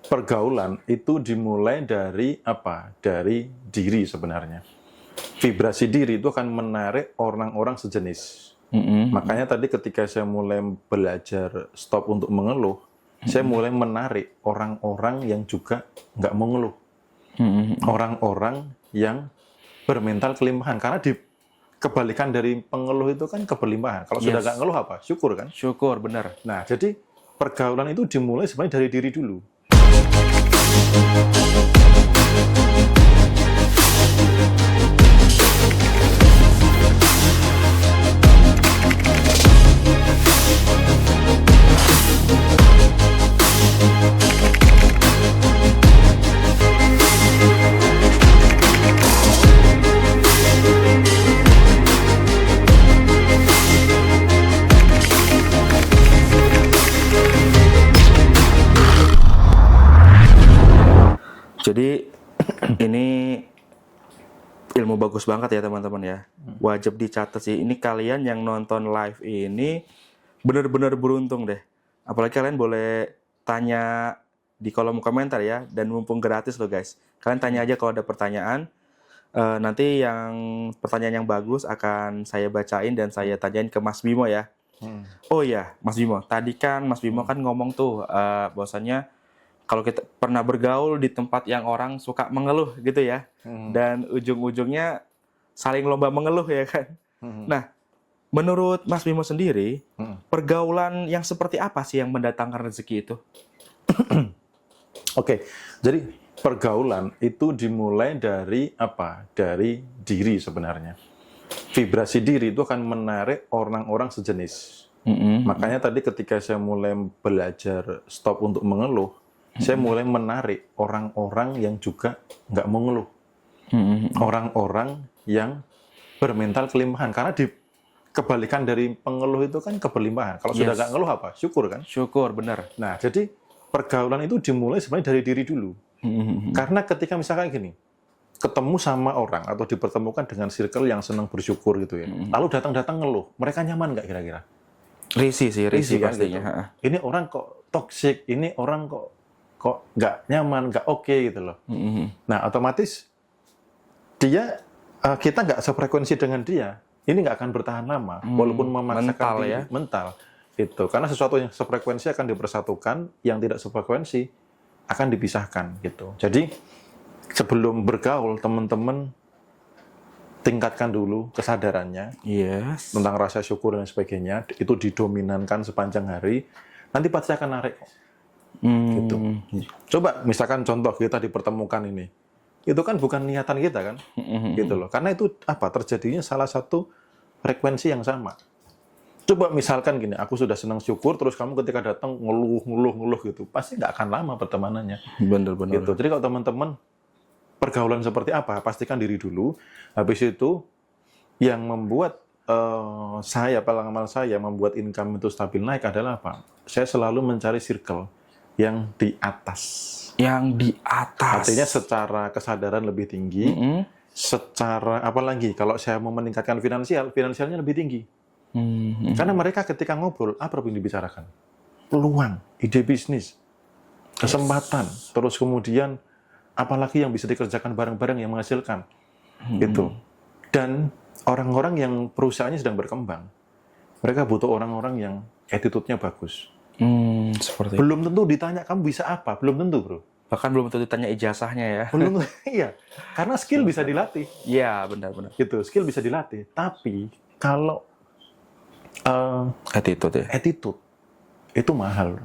pergaulan itu dimulai dari apa? Dari diri sebenarnya. Vibrasi diri itu akan menarik orang-orang sejenis. Makanya tadi ketika saya mulai belajar stop untuk mengeluh, saya mulai menarik orang-orang yang juga nggak mengeluh. Orang-orang yang bermental kelimpahan. Karena kebalikan dari pengeluh itu kan keberlimpahan. Kalau sudah nggak ngeluh apa? Syukur kan? Syukur, benar. Nah, jadi pergaulan itu dimulai sebenarnya dari diri dulu. Jadi ini ilmu bagus banget ya teman-teman ya. Wajib dicatat sih. Ini kalian yang nonton live ini benar-benar beruntung deh. Apalagi kalian boleh tanya di kolom komentar ya. Dan mumpung gratis loh guys. Kalian tanya aja kalau ada pertanyaan. Nanti yang pertanyaan yang bagus akan saya bacain dan saya tanyain ke Mas Bimo ya. Oh iya Mas Bimo. Tadi kan Mas Bimo kan ngomong tuh bahwasannya kalau kita pernah bergaul di tempat yang orang suka mengeluh gitu ya, dan ujung-ujungnya saling lomba mengeluh ya kan. Nah, menurut Mas Bimo sendiri, pergaulan yang seperti apa sih yang mendatangkan rezeki itu? Oke, jadi pergaulan itu dimulai dari apa? Dari diri sebenarnya. Vibrasi diri itu akan menarik orang-orang sejenis. Makanya tadi ketika saya mulai belajar stop untuk mengeluh, saya mulai menarik orang-orang yang juga nggak mengeluh. Orang-orang yang bermental kelimpahan. Karena kebalikan dari pengeluh itu kan keberlimpahan. Kalau sudah nggak ngeluh apa? Syukur kan? Syukur, benar. Nah, jadi pergaulan itu dimulai sebenarnya dari diri dulu. Karena ketika misalkan gini, ketemu sama orang atau dipertemukan dengan circle yang senang bersyukur gitu ya. Lalu datang-datang ngeluh, mereka nyaman nggak kira-kira? Risih kan, pastinya. Gitu. Ini orang kok toksik, ini orang kok nggak nyaman, nggak oke gitu loh. Nah, otomatis kita nggak sefrekuensi dengan dia, ini nggak akan bertahan lama, walaupun memaksakan mental itu. Karena sesuatu yang sefrekuensi akan dipersatukan, yang tidak sefrekuensi akan dipisahkan gitu. Jadi sebelum bergaul, teman-teman tingkatkan dulu kesadarannya tentang rasa syukur dan sebagainya. Itu didominankan sepanjang hari. Nanti pasti akan narik kok. Gitu. Coba misalkan contoh kita dipertemukan ini, itu kan bukan niatan kita kan, gitu loh. Karena itu apa? Terjadinya salah satu frekuensi yang sama. Coba misalkan gini, aku sudah senang syukur, terus kamu ketika datang ngeluh gitu, pasti nggak akan lama pertemanannya. Bener-bener. Gitu. Jadi kalau teman-teman pergaulan seperti apa, pastikan diri dulu. Habis itu yang membuat pengalaman saya membuat income itu stabil naik adalah apa? Saya selalu mencari circle yang di atas. Yang di atas. Artinya secara kesadaran lebih tinggi, secara apalagi kalau saya mau meningkatkan finansialnya lebih tinggi. Karena mereka ketika ngobrol, apa yang dibicarakan? Peluang, ide bisnis, kesempatan, terus kemudian apalagi yang bisa dikerjakan bareng-bareng yang menghasilkan. Gitu. Dan orang-orang yang perusahaannya sedang berkembang, mereka butuh orang-orang yang attitude-nya bagus. Seperti belum tentu ditanya kamu bisa apa, belum tentu bro. Bahkan belum tentu ditanya ijazahnya ya. Belum, iya. Karena skill bisa dilatih. Iya, benar-benar. Gitu, skill bisa dilatih. Tapi kalau attitude itu mahal.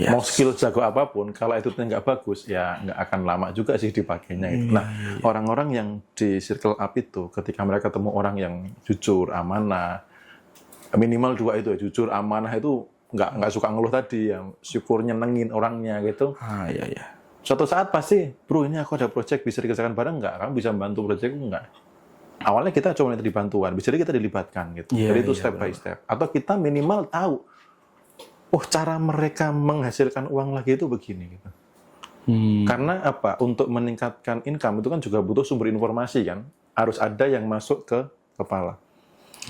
Mau skill jago apapun, kalau attitude-nya nggak bagus, ya nggak akan lama juga sih dipakainya. Nah, orang-orang yang di circle up itu, ketika mereka ketemu orang yang jujur, amanah, minimal dua itu, jujur, amanah itu nggak suka ngeluh tadi, yang syukur nyenengin orangnya gitu. Iya. Suatu saat pasti, bro ini aku ada project bisa dikerjakan bareng nggak? Kamu bisa bantu project nggak? Awalnya kita cuma minta dibantuan, bisa kita dilibatkan gitu. Jadi itu step by step. Atau kita minimal tahu, cara mereka menghasilkan uang lagi itu begini gitu. Karena apa? Untuk meningkatkan income itu kan juga butuh sumber informasi kan. Harus ada yang masuk ke kepala.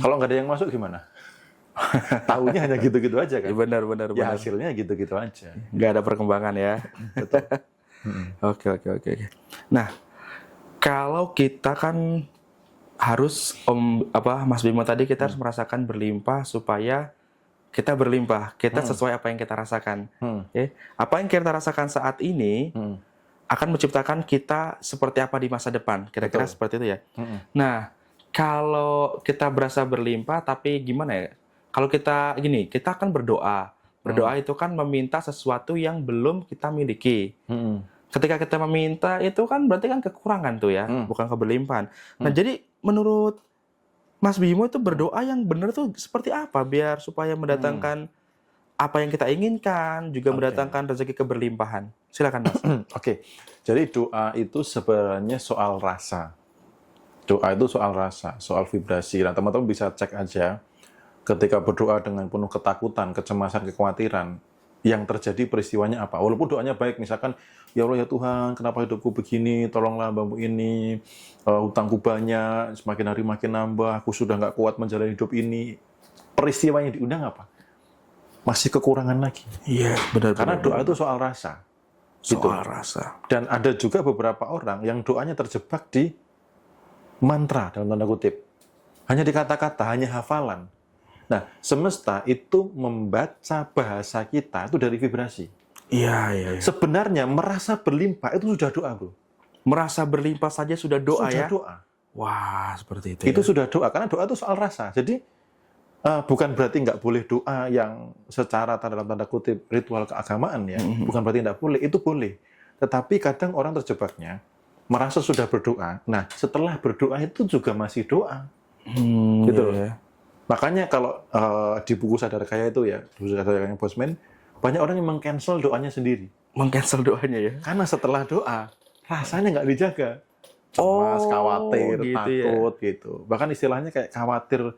Kalau nggak ada yang masuk gimana? Tahunya hanya gitu-gitu aja kan. Benar. Ya hasilnya gitu-gitu aja. Nggak ada perkembangan ya. Betul. Oke. Nah, kalau kita kan harus Mas Bimo tadi kita harus merasakan berlimpah supaya kita berlimpah. Kita sesuai apa yang kita rasakan. Oke? Apa yang kita rasakan saat ini akan menciptakan kita seperti apa di masa depan. Kira-kira Betul. seperti itu ya. Nah, kalau kita berasa berlimpah tapi gimana ya? Kalau kita gini, kita akan berdoa. Berdoa itu kan meminta sesuatu yang belum kita miliki. Ketika kita meminta itu kan berarti kan kekurangan tuh ya, bukan keberlimpahan. Nah, jadi menurut Mas Bimo itu berdoa yang benar tuh seperti apa biar supaya mendatangkan apa yang kita inginkan, juga mendatangkan rezeki keberlimpahan. Silakan Mas. Oke. Jadi doa itu sebenarnya soal rasa. Doa itu soal rasa, soal vibrasi. Nah, teman-teman bisa cek aja ketika berdoa dengan penuh ketakutan, kecemasan, kekhawatiran, yang terjadi peristiwanya apa. Walaupun doanya baik, misalkan, ya Allah ya Tuhan, kenapa hidupku begini, tolonglah hambamu ini, hutangku banyak, semakin hari makin nambah, aku sudah nggak kuat menjalani hidup ini. Peristiwa yang diundang apa? Masih kekurangan lagi. Iya, benar. Karena doa itu soal rasa. Soal rasa. Dan ada juga beberapa orang yang doanya terjebak di mantra, dalam tanda kutip. Hanya di kata-kata, hanya hafalan. Nah, semesta itu membaca bahasa kita itu dari vibrasi. Iya. Sebenarnya merasa berlimpah itu sudah doa, bro. Merasa berlimpah saja sudah doa ya? Sudah doa. Wah, seperti itu. Itu sudah doa, karena doa itu soal rasa. Jadi, bukan berarti nggak boleh doa yang secara dalam tanda kutip ritual keagamaan ya. Bukan berarti nggak boleh, itu boleh. Tetapi kadang orang terjebaknya, merasa sudah berdoa. Nah, setelah berdoa itu juga masih doa. Gitu loh. Iya. Makanya kalau di buku Sadar Kaya itu ya, buku Sadar Kaya Bosman, banyak orang yang meng-cancel doanya sendiri. Meng-cancel doanya ya? Karena setelah doa, rasanya nggak dijaga. Cemas, khawatir, gitu takut, gitu. Bahkan istilahnya kayak khawatir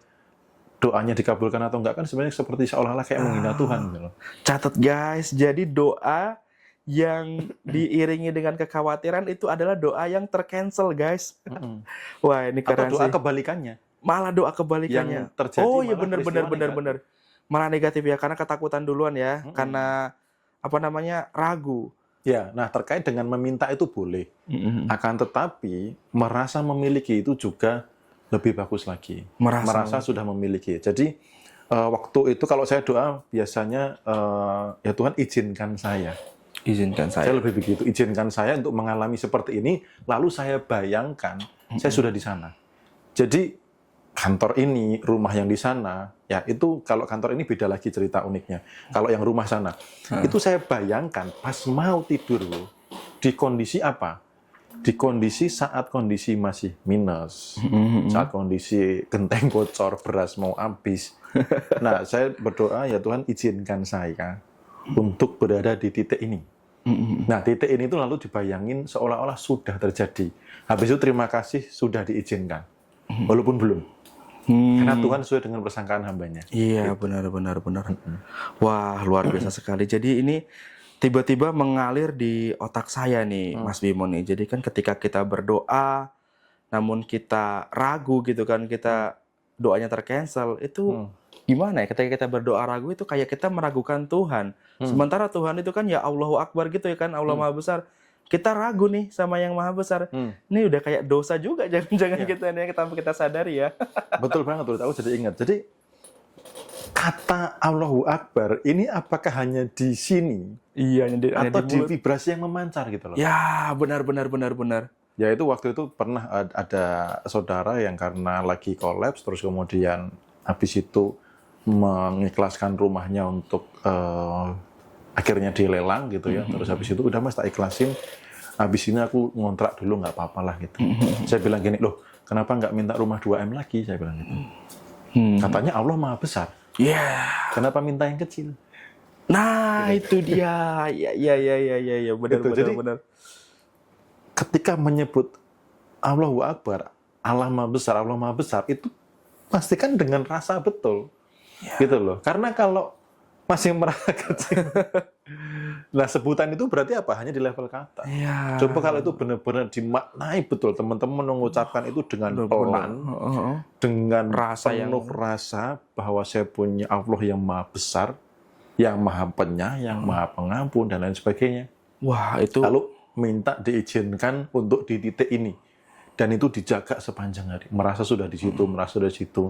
doanya dikabulkan atau enggak, kan sebenarnya seperti seolah-olah kayak menghina Tuhan. Gitu. Catat guys, jadi doa yang diiringi dengan kekhawatiran itu adalah doa yang tercancel guys. Wah, ini keren atau doa sih. kebalikannya. Malah doa kebalikannya. Yang terjadi Oh iya malah benar. Malah negatif ya, karena ketakutan duluan ya, karena ragu. Ya, nah terkait dengan meminta itu boleh. Akan tetapi merasa memiliki itu juga lebih bagus lagi. Merasa sudah memiliki. Jadi waktu itu kalau saya doa biasanya ya Tuhan izinkan saya. Izinkan saya. Saya lebih begitu, izinkan saya untuk mengalami seperti ini, lalu saya bayangkan saya sudah di sana. Jadi kantor ini, rumah yang di sana, ya itu kalau kantor ini beda lagi cerita uniknya. Kalau yang rumah sana, itu saya bayangkan pas mau tidur, di kondisi apa? Di kondisi saat kondisi masih minus, saat kondisi genteng bocor, beras mau habis. Nah, saya berdoa, ya Tuhan izinkan saya untuk berada di titik ini. Nah, titik ini itu lalu dibayangin seolah-olah sudah terjadi. Habis itu terima kasih sudah diizinkan, walaupun belum. Karena Tuhan sesuai dengan persangkaan hambanya. Iya, gitu. benar. Wah, luar biasa sekali. Jadi ini tiba-tiba mengalir di otak saya nih, Mas Bimo nih. Jadi kan ketika kita berdoa, namun kita ragu gitu kan, kita doanya tercancel, itu gimana ya? Ketika kita berdoa ragu itu kayak kita meragukan Tuhan. Sementara Tuhan itu kan ya Allahu Akbar gitu ya kan, Allah Maha Besar. Kita ragu nih sama yang Maha Besar. Ini udah kayak dosa juga, jangan-jangan kita sadari ya. Betul banget, betul. Aku jadi ingat. Jadi kata Allahu Akbar ini apakah hanya di sini? Iya, atau di vibrasi yang memancar gitu loh. Ya, benar. Ya itu waktu itu pernah ada saudara yang karena lagi kolaps, terus kemudian habis itu mengikhlaskan rumahnya untuk akhirnya dilelang gitu ya. Terus habis itu udah Mas tak ikhlasin. Habis ini aku ngontrak dulu nggak apa-apa lah gitu. Saya bilang gini, loh kenapa nggak minta rumah 2M lagi? Saya bilang gitu. Katanya Allah Maha Besar. Iya. Kenapa minta yang kecil? Nah itu dia. Ya benar. Ketika menyebut Allahu Akbar, Allah Maha Besar itu pastikan dengan rasa betul. Gitu loh. Karena kalau masih merasa kecil. Nah, sebutan itu berarti apa? Hanya di level kata. Iya. Coba kalau itu benar-benar dimaknai betul, teman-teman mengucapkan itu dengan pelan, dengan Rasa penuh rasa bahwa saya punya Allah yang maha besar, yang maha penyayang, maha pengampun, dan lain sebagainya. Wah, itu Lalu minta diizinkan untuk di titik ini. Dan itu dijaga sepanjang hari. Merasa sudah di situ, merasa sudah di situ.